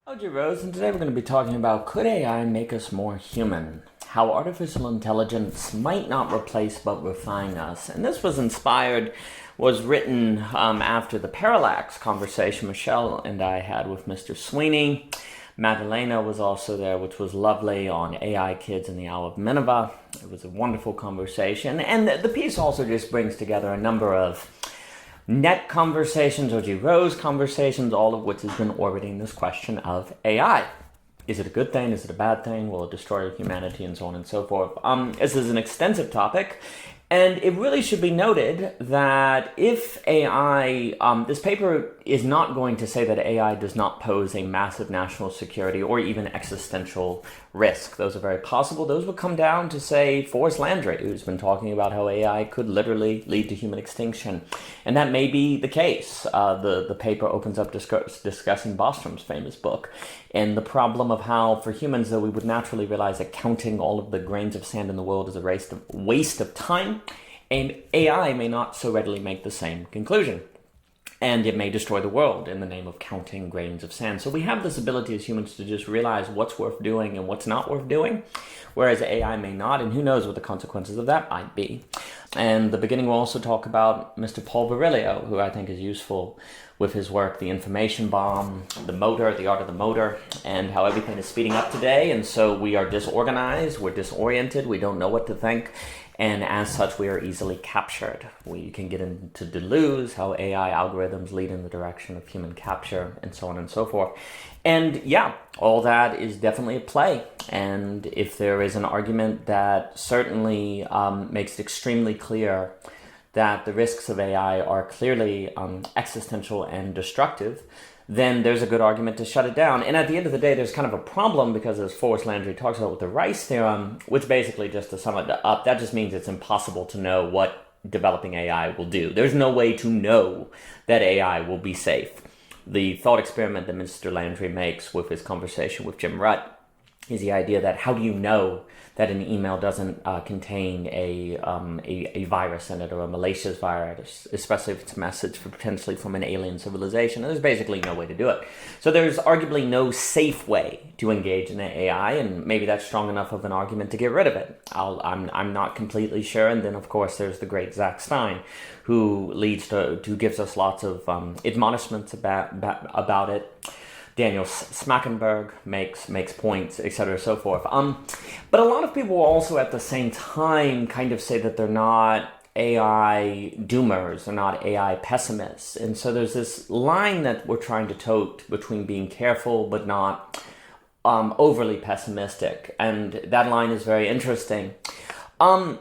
I'm Joe Rose, and today we're going to be talking about could AI make us more human? How artificial intelligence might not replace but refine us. And this was written after the parallax conversation Michelle and I had with Mr. Sweeney. Madalena was also there, which was lovely, on AI Kids in the Hour of Nineveh. It was a wonderful conversation. And the piece also just brings together a number of net conversations, O.G. Rose conversations, all of which has been orbiting this question of AI. Is it a good thing? Is it a bad thing? Will it destroy humanity? And so on and so forth. This is an extensive topic, and it really should be noted that if AI, this paper is not going to say that AI does not pose a massive national security or even existential risk. Those are very possible. Those would come down to, say, Forrest Landry, who's been talking about how AI could literally lead to human extinction. And that may be the case. The paper opens up discussing Bostrom's famous book and the problem of how, for humans, though we would naturally realize that counting all of the grains of sand in the world is a waste of time, and AI may not so readily make the same conclusion. And it may destroy the world in the name of counting grains of sand. So we have this ability as humans to just realize what's worth doing and what's not worth doing, whereas AI may not, and who knows what the consequences of that might be. And the beginning will also talk about Mr. Paul Virilio, who I think is useful with his work, The Information Bomb, The Motor, The Art of the Motor, and how everything is speeding up today. And so we are disorganized, we're disoriented, we don't know what to think. And as such, we are easily captured. We can get into Deleuze, how AI algorithms lead in the direction of human capture, and so on and so forth. And yeah, all that is definitely at play. And if there is an argument that certainly makes it extremely clear that the risks of AI are clearly existential and destructive, then there's a good argument to shut it down. And at the end of the day, there's kind of a problem because, as Forrest Landry talks about with the Rice theorem, which basically, just to sum it up, that just means it's impossible to know what developing AI will do. There's no way to know that AI will be safe. The thought experiment that Mr. Landry makes with his conversation with Jim Rutt is the idea that how do you know that an email doesn't contain a virus in it, or a malicious virus, especially if it's a message potentially from an alien civilization. And there's basically no way to do it. So there's arguably no safe way to engage in AI, and maybe that's strong enough of an argument to get rid of it. I'm not completely sure. And then, of course, there's the great Zach Stein, who gives us lots of admonishments about it. Daniel Smackenberg makes points, etc., so forth. But a lot of people will also at the same time kind of say that they're not AI doomers, they're not AI pessimists. And so there's this line that we're trying to tote between being careful but not overly pessimistic. And that line is very interesting. In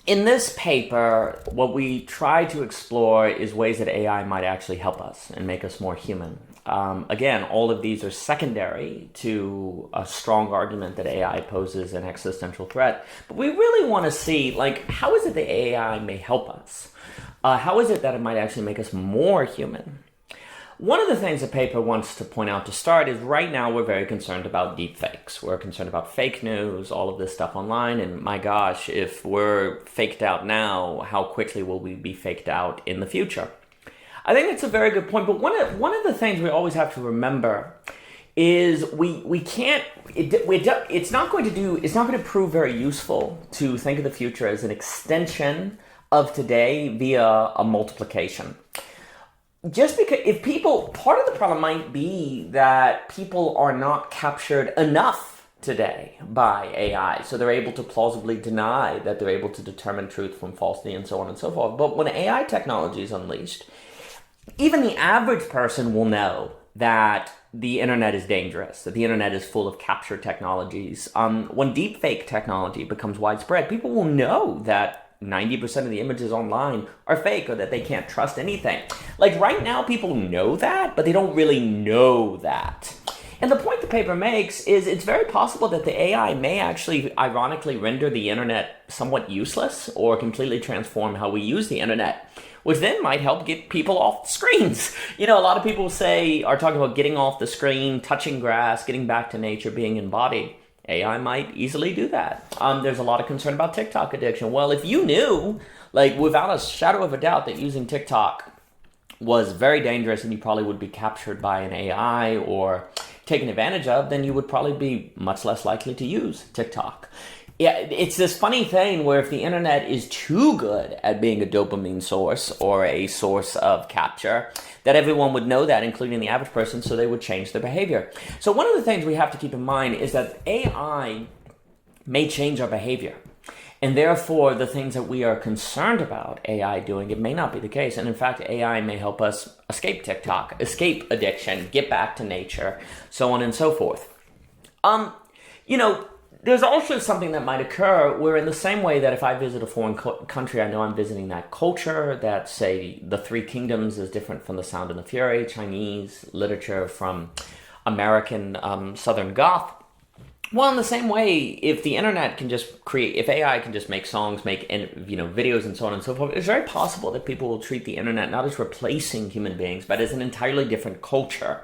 this paper, what we try to explore is ways that AI might actually help us and make us more human. Again, all of these are secondary to a strong argument that AI poses an existential threat. But we really want to see, how is it that AI may help us? How is it that it might actually make us more human? One of the things the paper wants to point out to start is right now we're very concerned about deepfakes. We're concerned about fake news, all of this stuff online, and my gosh, if we're faked out now, how quickly will we be faked out in the future? I think it's a very good point, but one of the things we always have to remember is it's not going to prove very useful to think of the future as an extension of today via a multiplication. Just because part of the problem might be that people are not captured enough today by AI, so they're able to plausibly deny that they're able to determine truth from falsity and so on and so forth. But when AI technology is unleashed, even the average person will know that the internet is dangerous, that the internet is full of capture technologies. When deepfake technology becomes widespread, people will know that 90% of the images online are fake, or that they can't trust anything. Right now, people know that, but they don't really know that. And the point the paper makes is it's very possible that the AI may actually ironically render the internet somewhat useless or completely transform how we use the internet, which then might help get people off the screens. A lot of people are talking about getting off the screen, touching grass, getting back to nature, being embodied. AI might easily do that. There's a lot of concern about TikTok addiction. Well, if you knew, without a shadow of a doubt, that using TikTok was very dangerous and you probably would be captured by an AI, or taken advantage of, then you would probably be much less likely to use TikTok. Yeah, it's this funny thing where if the internet is too good at being a dopamine source or a source of capture, that everyone would know that, including the average person, so they would change their behavior. So one of the things we have to keep in mind is that AI may change our behavior. And therefore, the things that we are concerned about AI doing, it may not be the case. And in fact, AI may help us escape TikTok, escape addiction, get back to nature, so on and so forth. There's also something that might occur where in the same way that if I visit a foreign country, I know I'm visiting that culture, that, say, the Three Kingdoms is different from the Sound and the Fury, Chinese literature from American Southern Goth. Well, in the same way, if the internet can just if AI can just make songs, make videos and so on and so forth, it's very possible that people will treat the internet not as replacing human beings, but as an entirely different culture.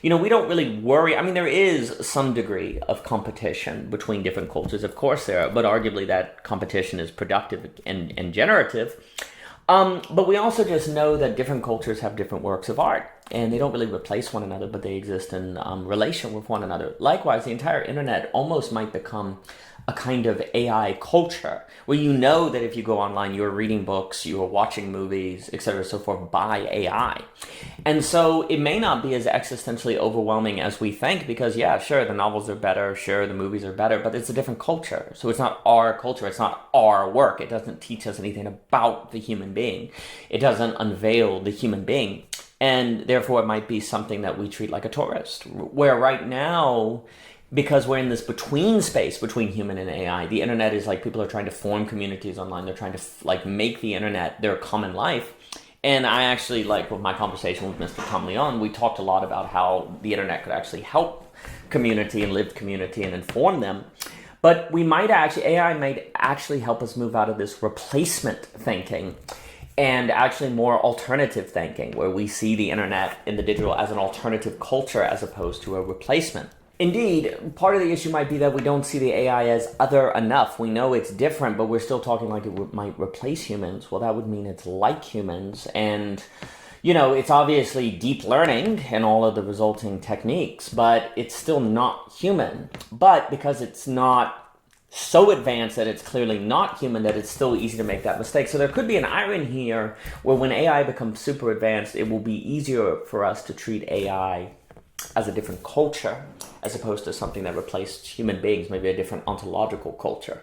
We don't really worry. I mean, there is some degree of competition between different cultures. Of course there are, but arguably that competition is productive and generative. But we also just know that different cultures have different works of art, and they don't really replace one another, but they exist in relation with one another. Likewise, the entire internet almost might become a kind of AI culture, where you know that if you go online, you're reading books, you're watching movies, etc., so forth, by AI. And so it may not be as existentially overwhelming as we think, because yeah, sure, the novels are better, sure, the movies are better, but it's a different culture. So it's not our culture, it's not our work. It doesn't teach us anything about the human being. It doesn't unveil the human being. And therefore, it might be something that we treat like a tourist, where right now, because we're in this between space between human and AI, the internet is like people are trying to form communities online. They're trying to make the internet their common life. And I actually, with my conversation with Mr. Tom Leon, we talked a lot about how the internet could actually help community and lived community and inform them. But AI might actually help us move out of this replacement thinking and actually more alternative thinking, where we see the internet and the digital as an alternative culture as opposed to a replacement. Indeed, part of the issue might be that we don't see the AI as other enough. We know it's different, but we're still talking like it might replace humans. Well, that would mean it's like humans. And, it's obviously deep learning and all of the resulting techniques, but it's still not human. But because it's not so advanced that it's clearly not human, that it's still easy to make that mistake. So there could be an irony here where when AI becomes super advanced, it will be easier for us to treat AI as a different culture, as opposed to something that replaced human beings, maybe a different ontological culture.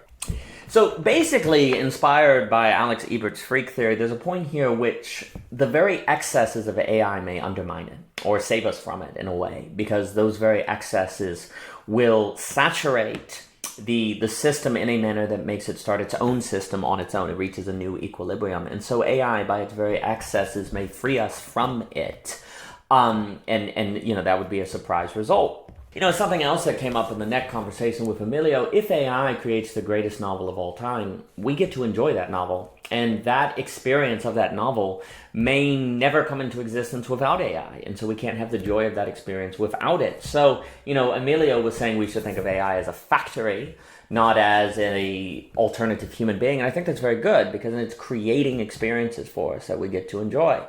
So basically, inspired by Alex Ebert's freak theory, there's a point here which the very excesses of AI may undermine it, or save us from it in a way, because those very excesses will saturate the system in a manner that makes it start its own system on its own. It reaches a new equilibrium. And so AI, by its very excesses, may free us from it. And that would be a surprise result. Something else that came up in the next conversation with Emilio, if AI creates the greatest novel of all time, we get to enjoy that novel. And that experience of that novel may never come into existence without AI. And so we can't have the joy of that experience without it. So, Emilio was saying we should think of AI as a factory, not as an alternative human being. And I think that's very good, because it's creating experiences for us that we get to enjoy.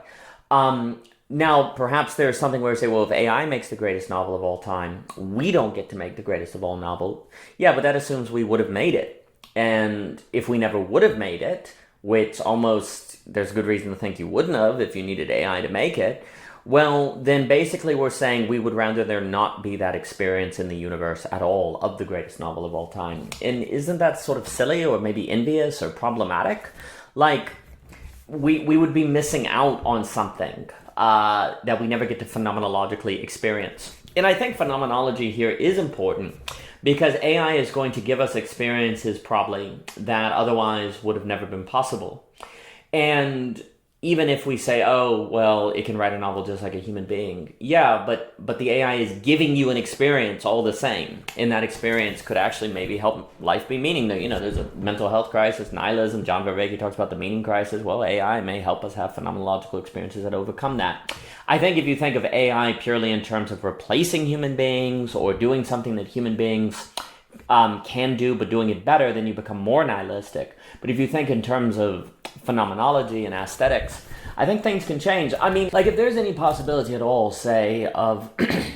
Now, perhaps there's something where we say, well, if AI makes the greatest novel of all time, we don't get to make the greatest of all novel. Yeah, but that assumes we would have made it. And if we never would have made it, which there's good reason to think you wouldn't have if you needed AI to make it, well, then basically we're saying we would rather there not be that experience in the universe at all of the greatest novel of all time. And isn't that sort of silly or maybe envious or problematic? We would be missing out on something that we never get to phenomenologically experience. And I think phenomenology here is important, because AI is going to give us experiences probably that otherwise would have never been possible. And even if we say, oh, well, it can write a novel just like a human being. Yeah, but the AI is giving you an experience all the same. And that experience could actually maybe help life be meaningful. There's a mental health crisis, nihilism. John Vervaeke talks about the meaning crisis. Well, AI may help us have phenomenological experiences that overcome that. I think if you think of AI purely in terms of replacing human beings or doing something that human beings can do, but doing it better, then you become more nihilistic. But if you think in terms of phenomenology and aesthetics, I think things can change. I mean, like if there's any possibility at all, say, of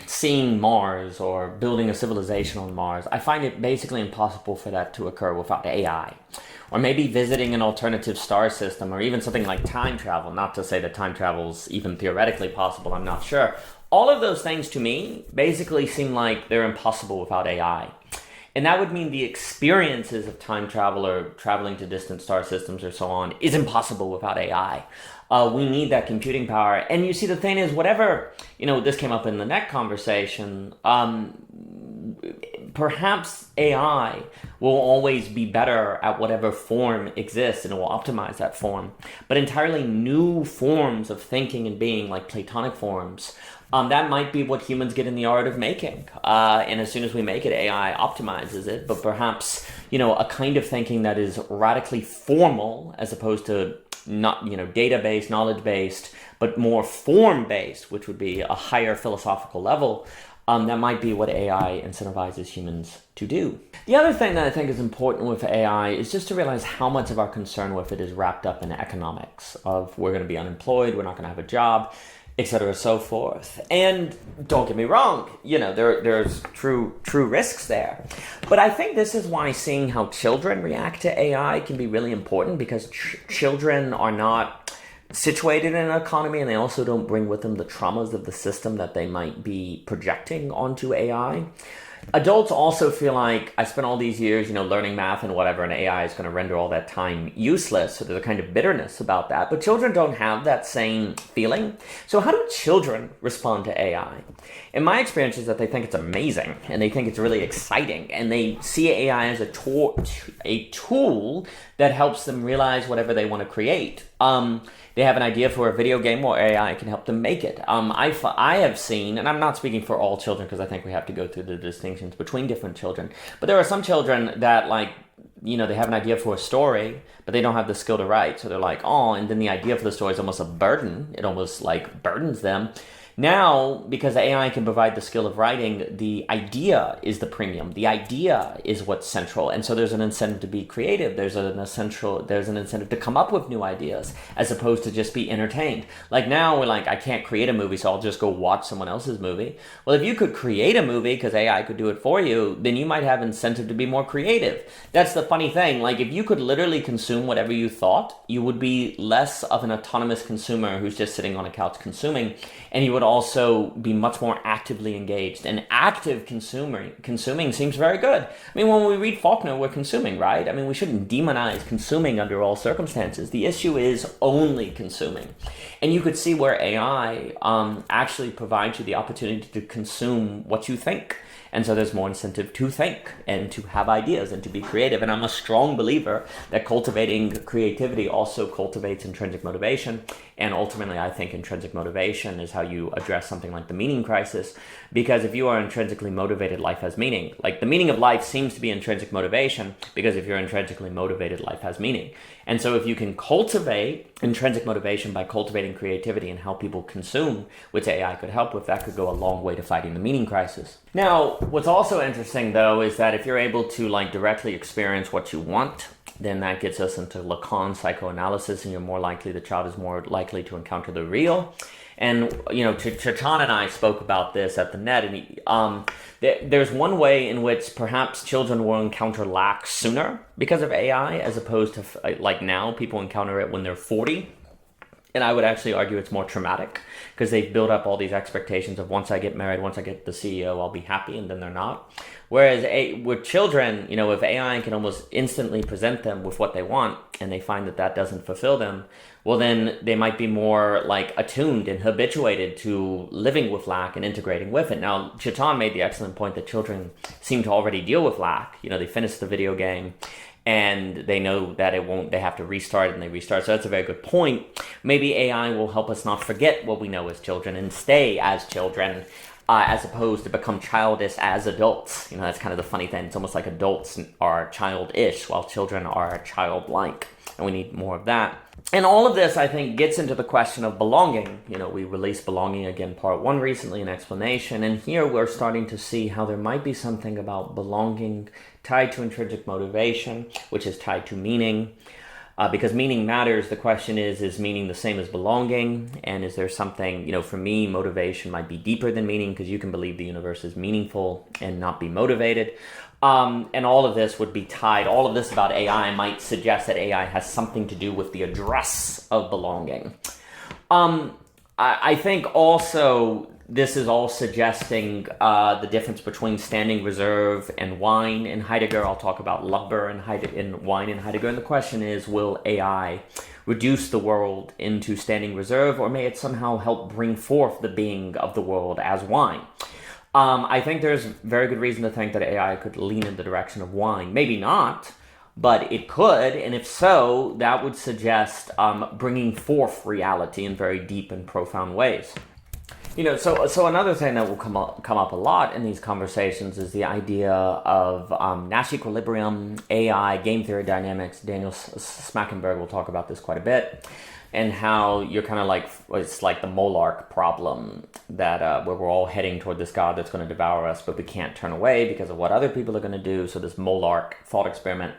seeing Mars or building a civilization on Mars, I find it basically impossible for that to occur without AI. Or maybe visiting an alternative star system, or even something like time travel. Not to say that time travel's even theoretically possible, I'm not sure. All of those things to me basically seem like they're impossible without AI. And that would mean the experiences of time travel or traveling to distant star systems or so on is impossible without AI. We need that computing power. And you see, the thing is, whatever, this came up in the next conversation, perhaps AI will always be better at whatever form exists and it will optimize that form. But entirely new forms of thinking and being, like Platonic forms, that might be what humans get in the art of making. And as soon as we make it, AI optimizes it. But perhaps, a kind of thinking that is radically formal as opposed to not, data-based, knowledge-based, but more form-based, which would be a higher philosophical level. That might be what AI incentivizes humans to do. The other thing that I think is important with AI is just to realize how much of our concern with it is wrapped up in economics of we're going to be unemployed, we're not going to have a job, etc., so forth. And don't get me wrong, there's true risks there. But I think this is why seeing how children react to AI can be really important, because children are not situated in an economy, and they also don't bring with them the traumas of the system that they might be projecting onto AI. Adults also feel like I spent all these years, learning math and whatever, and AI is going to render all that time useless. So there's a kind of bitterness about that. But children don't have that same feeling. So how do children respond to AI? In my experience is that they think it's amazing and they think it's really exciting, and they see AI as a tool that helps them realize whatever they want to create. They have an idea for a video game where AI can help them make it. I have seen, and I'm not speaking for all children because I think we have to go through the distinctions between different children, but there are some children that they have an idea for a story, but they don't have the skill to write. So they're like, oh, and then the idea for the story is almost a burden. It almost burdens them. Now, because AI can provide the skill of writing, the idea is the premium. The idea is what's central. And so there's an incentive to be creative. There's an incentive to come up with new ideas as opposed to just be entertained. Like now we're like, I can't create a movie, so I'll just go watch someone else's movie. Well, if you could create a movie because AI could do it for you, then you might have incentive to be more creative. That's the funny thing. Like if you could literally consume whatever you thought, you would be less of an autonomous consumer who's just sitting on a couch consuming, and you would also be much more actively engaged. And active consuming seems very good. I mean, when we read Faulkner, we're consuming, right? I mean, we shouldn't demonize consuming under all circumstances. The issue is only consuming. And you could see where AI actually provides you the opportunity to consume what you think. And so there's more incentive to think and to have ideas and to be creative. And I'm a strong believer that cultivating creativity also cultivates intrinsic motivation. And ultimately, I think intrinsic motivation is how you address something like the meaning crisis. Because if you are intrinsically motivated, life has meaning. Like the meaning of life seems to be intrinsic motivation, because if you're intrinsically motivated, life has meaning. And so if you can cultivate intrinsic motivation by cultivating creativity and how people consume, which AI could help with, that could go a long way to fighting the meaning crisis. Now, what's also interesting, though, is that if you're able to directly experience what you want, then that gets us into Lacan psychoanalysis, and the child is more likely to encounter the real. And, Chachan and I spoke about this at the net, and there's one way in which perhaps children will encounter lack sooner because of AI, as opposed to, now, people encounter it when they're 40. And I would actually argue it's more traumatic, because they've built up all these expectations of once I get married, once I get the CEO, I'll be happy, and then they're not. Whereas with children, if AI can almost instantly present them with what they want, and they find that doesn't fulfill them, well, then they might be more attuned and habituated to living with lack and integrating with it. Now, Chachan made the excellent point that children seem to already deal with lack. They finish the video game, and they know that they have to restart, and they restart. So that's a very good point. Maybe AI will help us not forget what we know as children and stay as children, as opposed to become childish as adults. That's kind of the funny thing. It's almost like adults are childish while children are childlike, and we need more of that. And all of this, I think, gets into the question of belonging. We released Belonging Again Part 1 recently, an explanation, and here we're starting to see how there might be something about belonging tied to intrinsic motivation, which is tied to meaning. Because meaning matters. The question is meaning the same as belonging? And is there something, for me, motivation might be deeper than meaning, because you can believe the universe is meaningful and not be motivated. And all of this would be tied, all of this about AI might suggest that AI has something to do with the address of belonging. I think also this is all suggesting the difference between standing reserve and wine in Heidegger. I'll talk about Lubber and wine in Heidegger. And the question is, will AI reduce the world into standing reserve, or may it somehow help bring forth the being of the world as wine? I think there's very good reason to think that AI could lean in the direction of wine. Maybe not, but it could, and if so, that would suggest bringing forth reality in very deep and profound ways. So another thing that will come up a lot in these conversations is the idea of Nash equilibrium, AI, game theory dynamics. Daniel Smackenberg will talk about this quite a bit, and how you're kind of like, it's like the Molark problem, that where we're all heading toward this God that's going to devour us, but we can't turn away because of what other people are going to do. So this Molark thought experiment.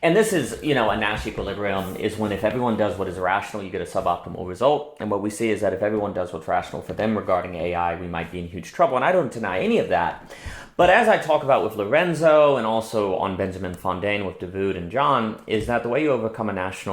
And this is, a Nash equilibrium is when if everyone does what is rational, you get a suboptimal result. And what we see is that if everyone does what's rational for them regarding AI, we might be in huge trouble. And I don't deny any of that. But as I talk about with Lorenzo and also on Benjamin Fontaine with Davoud and John, is that the way you overcome a Nash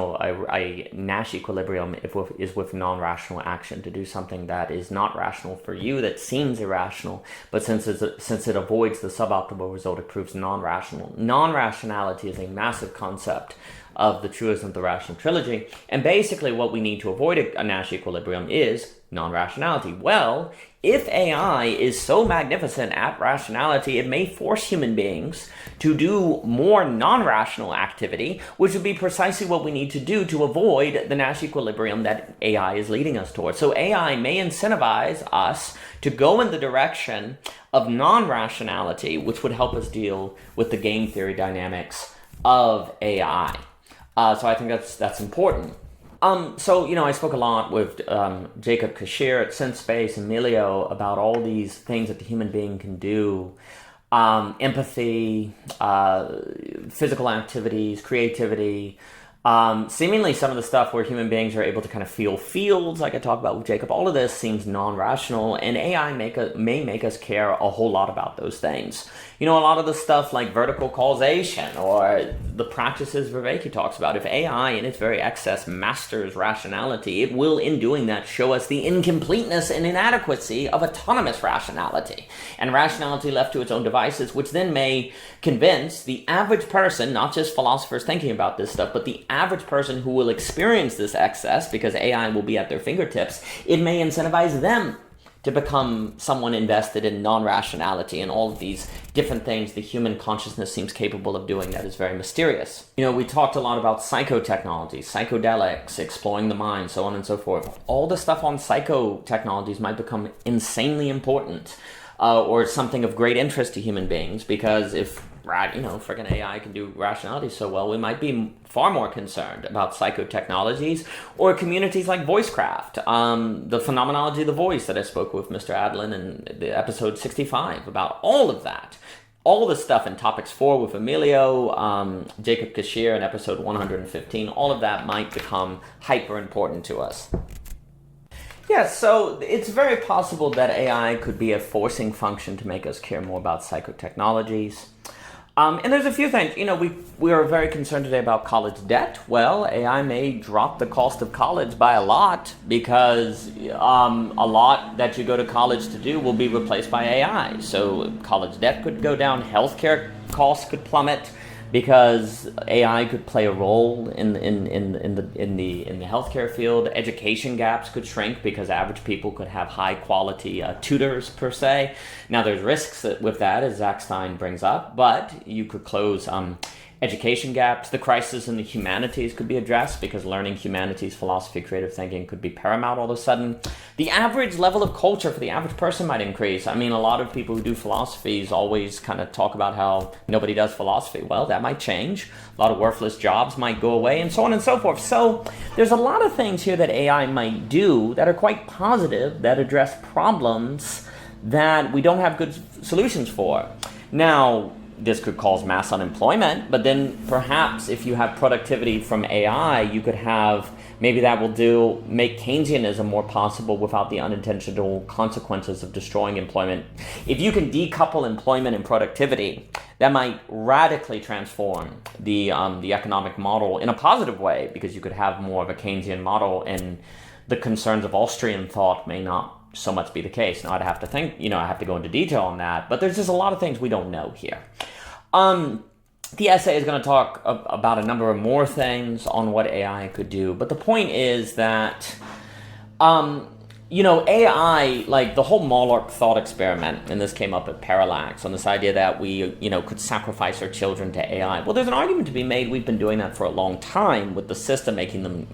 equilibrium is with non-rational action, to do something that is not rational for you, that seems irrational, but since it avoids the suboptimal result, it proves non-rational. Non-rationality is a massive concept of the truism of the rational trilogy. And basically what we need to avoid a Nash equilibrium is non-rationality. Well, if AI is so magnificent at rationality, it may force human beings to do more non-rational activity, which would be precisely what we need to do to avoid the Nash equilibrium that AI is leading us towards. So AI may incentivize us to go in the direction of non-rationality, which would help us deal with the game theory dynamics of AI. So I think that's important. I spoke a lot with Jacob Kashir at SynthSpace, Emilio, about all these things that the human being can do. Empathy, physical activities, creativity, seemingly some of the stuff where human beings are able to kind of feel fields, like I talked about with Jacob. All of this seems non-rational, and AI may make us care a whole lot about those things. A lot of the stuff like vertical causation or the practices Vervaeke talks about. If AI in its very excess masters rationality, it will in doing that show us the incompleteness and inadequacy of autonomous rationality. And rationality left to its own devices, which then may convince the average person, not just philosophers thinking about this stuff, but the average person who will experience this excess because AI will be at their fingertips, it may incentivize them to become someone invested in non-rationality and all of these different things the human consciousness seems capable of doing that is very mysterious. We talked a lot about psychotechnology, psychedelics, exploring the mind, so on and so forth. All the stuff on psychotechnologies might become insanely important or something of great interest to human beings, because if freaking AI can do rationality so well, we might be far more concerned about psychotechnologies or communities like voicecraft, the phenomenology of the voice that I spoke with Mr. Adlin in the episode 65 about all of that. All the stuff in Topics 4 with Emilio, Jacob Kashir in episode 115, all of that might become hyper important to us. Yeah, so it's very possible that AI could be a forcing function to make us care more about psychotechnologies. And there's a few things. We are very concerned today about college debt. Well, AI may drop the cost of college by a lot, because a lot that you go to college to do will be replaced by AI. So college debt could go down, healthcare costs could plummet, because AI could play a role in the healthcare field. Education gaps could shrink because average people could have high quality tutors per se. Now there's risks with that, as Zach Stein brings up, but you could close education gaps. The crisis in the humanities could be addressed because learning humanities, philosophy, creative thinking could be paramount all of a sudden. The average level of culture for the average person might increase. I mean, a lot of people who do philosophies always kind of talk about how nobody does philosophy. Well, that might change. A lot of worthless jobs might go away, and so on and so forth. So there's a lot of things here that AI might do that are quite positive, that address problems that we don't have good solutions for. Now, this could cause mass unemployment, but then perhaps if you have productivity from AI, you could have, maybe that will make Keynesianism more possible without the unintentional consequences of destroying employment. If you can decouple employment and productivity, that might radically transform the economic model in a positive way, because you could have more of a Keynesian model, and the concerns of Austrian thought may not so much be the case. Now, I'd have to think, I have to go into detail on that, but there's just a lot of things we don't know here. The essay is going to talk about a number of more things on what AI could do, but the point is that, AI, like the whole Monarch thought experiment, and this came up at Parallax, on this idea that we, could sacrifice our children to AI. Well, there's an argument to be made. We've been doing that for a long time with the system, making them,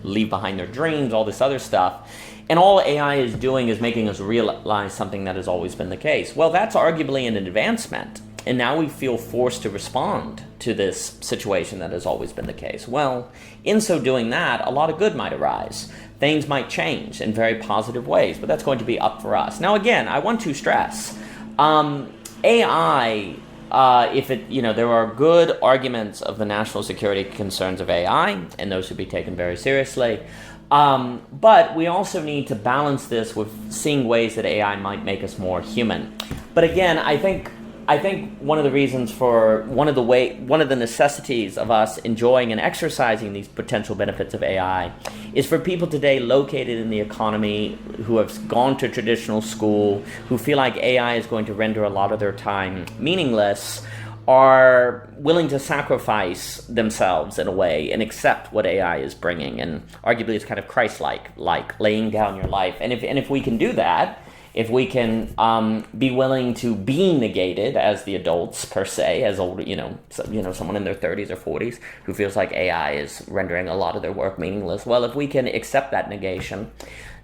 leave behind their dreams, all this other stuff. And all AI is doing is making us realize something that has always been the case. Well, that's arguably an advancement. And now we feel forced to respond to this situation that has always been the case. Well, in so doing that, a lot of good might arise. Things might change in very positive ways, but that's going to be up for us. Now, again, I want to stress, AI, there are good arguments of the national security concerns of AI, and those should be taken very seriously. But we also need to balance this with seeing ways that AI might make us more human. But again, I think one of the reasons for one of the necessities of us enjoying and exercising these potential benefits of AI is for people today located in the economy who have gone to traditional school, who feel like AI is going to render a lot of their time meaningless, are willing to sacrifice themselves in a way and accept what AI is bringing. And arguably it's kind of Christ-like, like laying down your life. And if we can do that, if we can be willing to be negated as the adults per se, as old, someone in their 30s or 40s who feels like AI is rendering a lot of their work meaningless. Well, if we can accept that negation,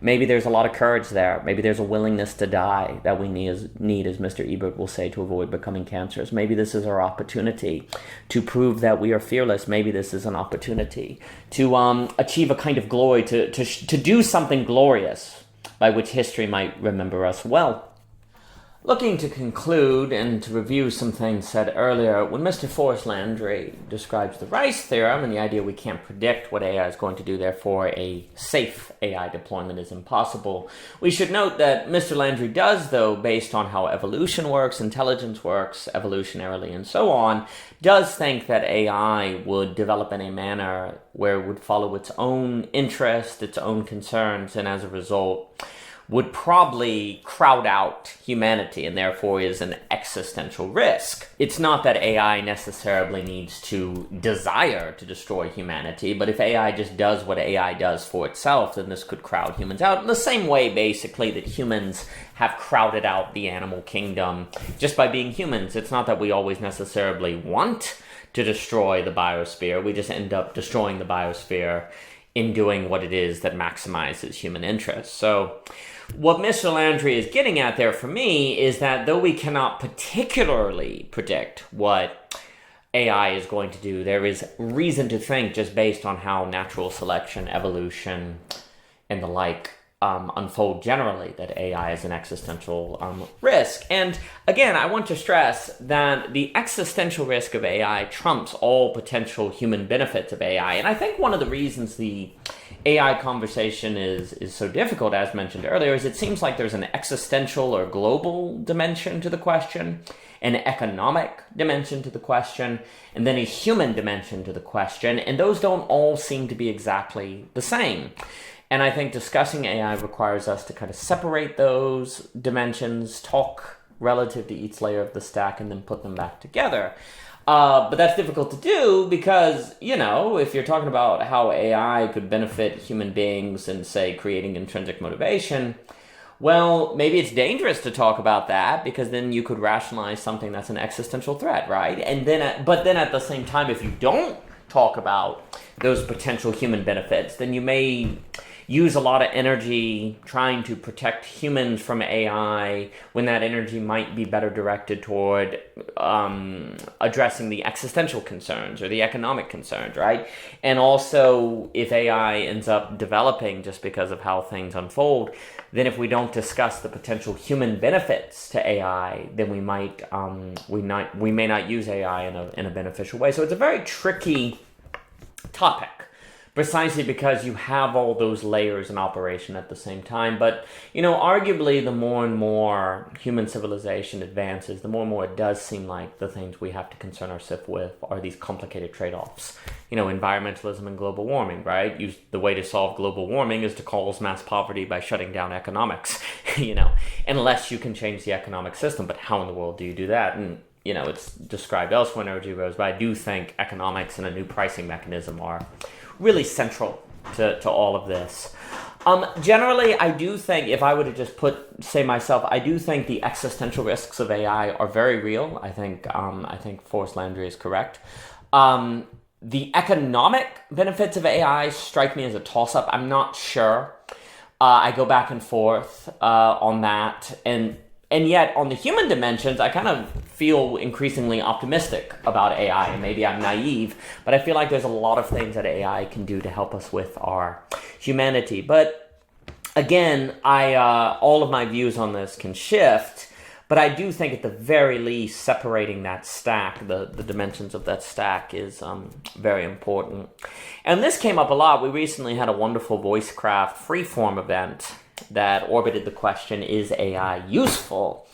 maybe there's a lot of courage there. Maybe there's a willingness to die that we need, as Mr. Ebert will say, to avoid becoming cancerous. Maybe this is our opportunity to prove that we are fearless. Maybe this is an opportunity to achieve a kind of glory, to do something glorious by which history might remember us well. Looking to conclude and to review some things said earlier, when Mr. Forrest Landry describes the Rice theorem and the idea we can't predict what AI is going to do, therefore a safe AI deployment is impossible, we should note that Mr. Landry does, though, based on how evolution works, intelligence works, evolutionarily and so on, does think that AI would develop in a manner where it would follow its own interest, its own concerns, and as a result would probably crowd out humanity and therefore is an existential risk. It's not that AI necessarily needs to desire to destroy humanity, but if AI just does what AI does for itself, then this could crowd humans out in the same way, basically, that humans have crowded out the animal kingdom just by being humans. It's not that we always necessarily want to destroy the biosphere. We just end up destroying the biosphere in doing what it is that maximizes human interests. So what Mr. Landry is getting at there for me is that though we cannot particularly predict what AI is going to do, there is reason to think, just based on how natural selection, evolution, and the like unfold generally, that AI is an existential risk. And again, I want to stress that the existential risk of AI trumps all potential human benefits of AI. And I think one of the reasons the AI conversation is so difficult, as mentioned earlier, is it seems like there's an existential or global dimension to the question, an economic dimension to the question, and then a human dimension to the question, and those don't all seem to be exactly the same. And I think discussing AI requires us to kind of separate those dimensions, talk relative to each layer of the stack, and then put them back together. But that's difficult to do because, if you're talking about how AI could benefit human beings and, say, creating intrinsic motivation, well, maybe it's dangerous to talk about that because then you could rationalize something that's an existential threat, right? But then at the same time, if you don't talk about those potential human benefits, then you may use a lot of energy trying to protect humans from AI when that energy might be better directed toward addressing the existential concerns or the economic concerns, right? And also, if AI ends up developing just because of how things unfold, then if we don't discuss the potential human benefits to AI, then we may not use AI in a beneficial way. So it's a very tricky topic, precisely because you have all those layers in operation at the same time. But, arguably, the more and more human civilization advances, the more and more it does seem like the things we have to concern ourselves with are these complicated trade-offs. Environmentalism and global warming, right? The way to solve global warming is to cause mass poverty by shutting down economics, unless you can change the economic system. But how in the world do you do that? And, it's described elsewhere in O.G. Rose, but I do think economics and a new pricing mechanism are really central to all of this. Generally, I do think, if I were to just say myself, I do think the existential risks of AI are very real. I think Forrest Landry is correct. The economic benefits of AI strike me as a toss-up. I'm not sure. I go back and forth on that. And yet, on the human dimensions, I kind of feel increasingly optimistic about AI. And maybe I'm naive, but I feel like there's a lot of things that AI can do to help us with our humanity. But again, all of my views on this can shift. But I do think at the very least, separating that stack, the dimensions of that stack is very important. And this came up a lot. We recently had a wonderful Voicecraft freeform event that orbited the question, is AI useful?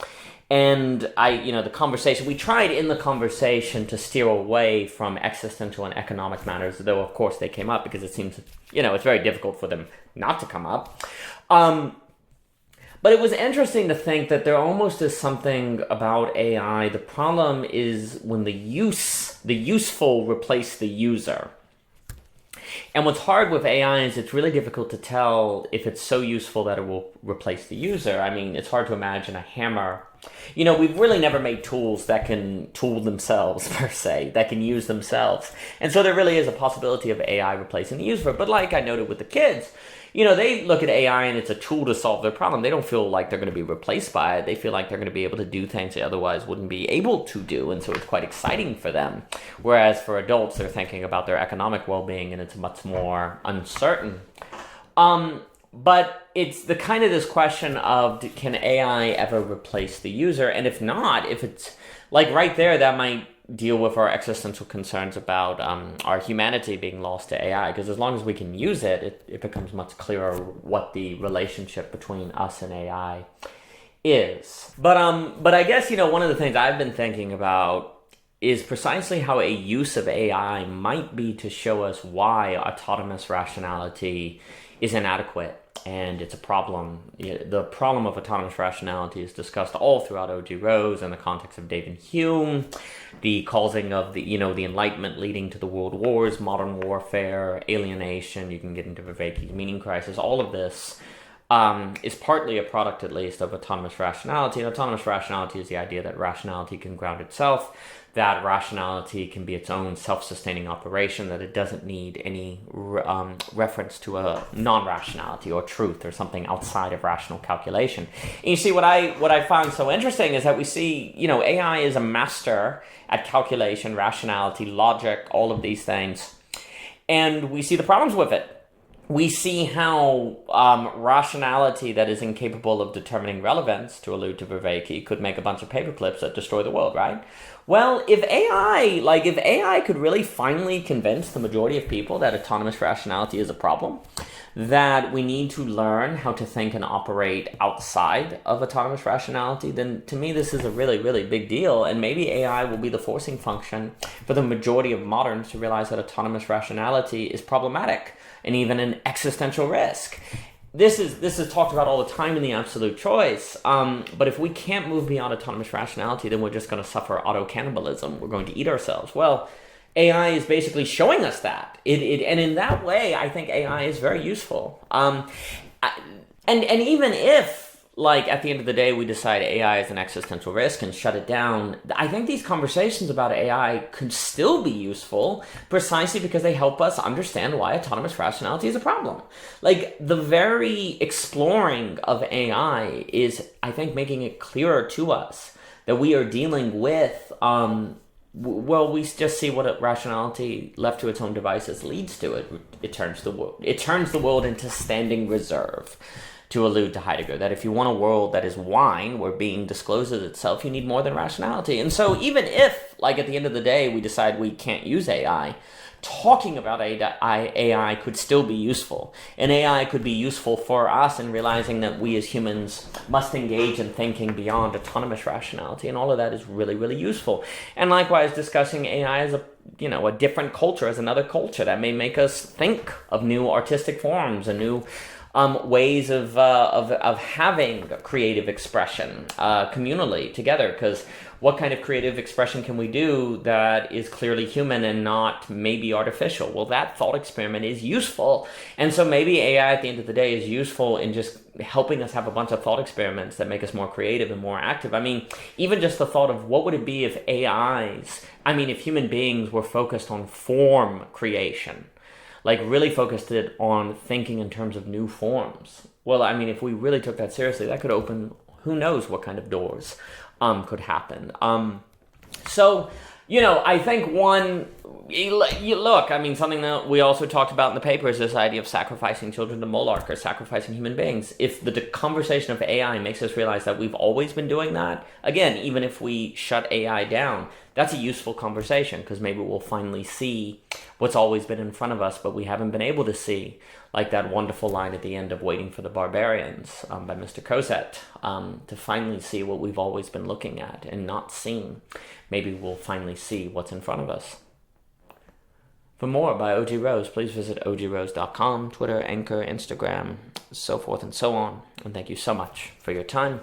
And the conversation, we tried in the conversation to steer away from existential and economic matters, though of course they came up because it seems, it's very difficult for them not to come up. But it was interesting to think that there almost is something about AI. The problem is when the useful replace the user. And what's hard with AI is it's really difficult to tell if it's so useful that it will replace the user. I mean, it's hard to imagine a hammer. We've really never made tools that can tool themselves, per se, that can use themselves. And so there really is a possibility of AI replacing the user. But like I noted with the kids, they look at AI and it's a tool to solve their problem. They don't feel like they're going to be replaced by it. They feel like they're going to be able to do things they otherwise wouldn't be able to do. And so it's quite exciting for them. Whereas for adults, they're thinking about their economic well-being and it's much more uncertain. But it's the kind of this question of, can AI ever replace the user? And if not, if it's like right there, that might deal with our existential concerns about our humanity being lost to AI. Because as long as we can use it, it becomes much clearer what the relationship between us and AI is. But I guess, one of the things I've been thinking about is precisely how a use of AI might be to show us why autonomous rationality is inadequate. And it's a problem. The problem of autonomous rationality is discussed all throughout O.G. Rose in the context of David Hume, the causing of the Enlightenment leading to the world wars, modern warfare, alienation. You can get into Vervaeke's meaning crisis. All of this is partly a product, at least, of autonomous rationality. And autonomous rationality is the idea that rationality can ground itself, that rationality can be its own self-sustaining operation, that it doesn't need any reference to a non-rationality or truth or something outside of rational calculation. And you see, what I find so interesting is that we see, AI is a master at calculation, rationality, logic, all of these things, and we see the problems with it. We see how rationality that is incapable of determining relevance, to allude to Vervaeke, could make a bunch of paperclips that destroy the world, right? Well, if AI could really finally convince the majority of people that autonomous rationality is a problem, that we need to learn how to think and operate outside of autonomous rationality, then to me this is a really, really big deal. And maybe AI will be the forcing function for the majority of moderns to realize that autonomous rationality is problematic and even an existential risk. This is talked about all the time in the absolute choice, but if we can't move beyond autonomous rationality, then we're just going to suffer auto-cannibalism. We're going to eat ourselves. Well, AI is basically showing us that. And in that way, I think AI is very useful. And even if, like at the end of the day we decide AI is an existential risk and shut it down, I think these conversations about AI could still be useful precisely because they help us understand why autonomous rationality is a problem. Like the very exploring of AI is, I think, making it clearer to us that we are dealing with well, we just see what rationality left to its own devices leads to. It turns the world into standing reserve, to allude to Heidegger, that if you want a world that is wine, where being discloses itself, you need more than rationality. And so even if, like at the end of the day, we decide we can't use AI, talking about AI could still be useful. And AI could be useful for us in realizing that we as humans must engage in thinking beyond autonomous rationality. And all of that is really, really useful. And likewise, discussing AI as a different culture, as another culture that may make us think of new artistic forms and new ways of having creative expression communally together. Because what kind of creative expression can we do that is clearly human and not maybe artificial? Well, that thought experiment is useful. And so maybe AI at the end of the day is useful in just helping us have a bunch of thought experiments that make us more creative and more active. I mean, even just the thought of what would it be if if human beings were focused on form creation, like really focused it on thinking in terms of new forms. Well, I mean, if we really took that seriously, that could open who knows what kind of doors could happen. So, I think something that we also talked about in the paper is this idea of sacrificing children to Moloch or sacrificing human beings. If the conversation of AI makes us realize that we've always been doing that, again, even if we shut AI down, that's a useful conversation because maybe we'll finally see what's always been in front of us, but we haven't been able to see, like that wonderful line at the end of Waiting for the Barbarians by Mr. Cosette, to finally see what we've always been looking at and not seen. Maybe we'll finally see what's in front of us. For more by OG Rose, please visit ogrose.com, Twitter, Anchor, Instagram, so forth and so on. And thank you so much for your time.